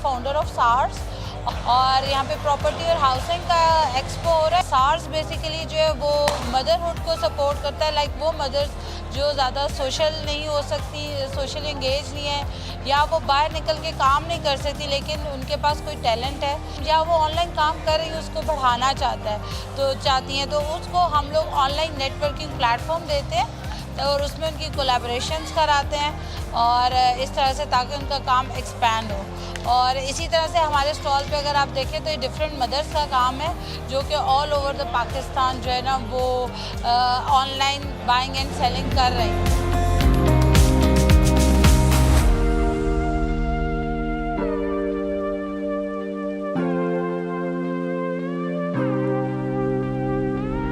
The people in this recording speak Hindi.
फाउंडर ऑफ सार्स और यहाँ पे प्रॉपर्टी और हाउसिंग का एक्सपो हो रहा है। सार्स बेसिकली जो है वो मदरहुड को सपोर्ट करता है, लाइक वो मदर्स जो ज़्यादा सोशल नहीं हो सकती, सोशली इंगेज नहीं है, या वो बाहर निकल के काम नहीं कर सकती लेकिन उनके पास कोई टैलेंट है, या वो ऑनलाइन काम कर रही है उसको बढ़ाना चाहती हैं, तो उसको हम लोग ऑनलाइन नेटवर्किंग प्लेटफॉर्म देते हैं और उसमें उनकी कोलैबोरेशंस कराते हैं और इस तरह से ताकि उनका काम एक्सपैंड हो। और इसी तरह से हमारे स्टॉल पे अगर आप देखें तो ये डिफरेंट मदर्स का काम है जो कि ऑल ओवर द पाकिस्तान जो है ना वो ऑनलाइन बाइंग एंड सेलिंग कर रही हैं।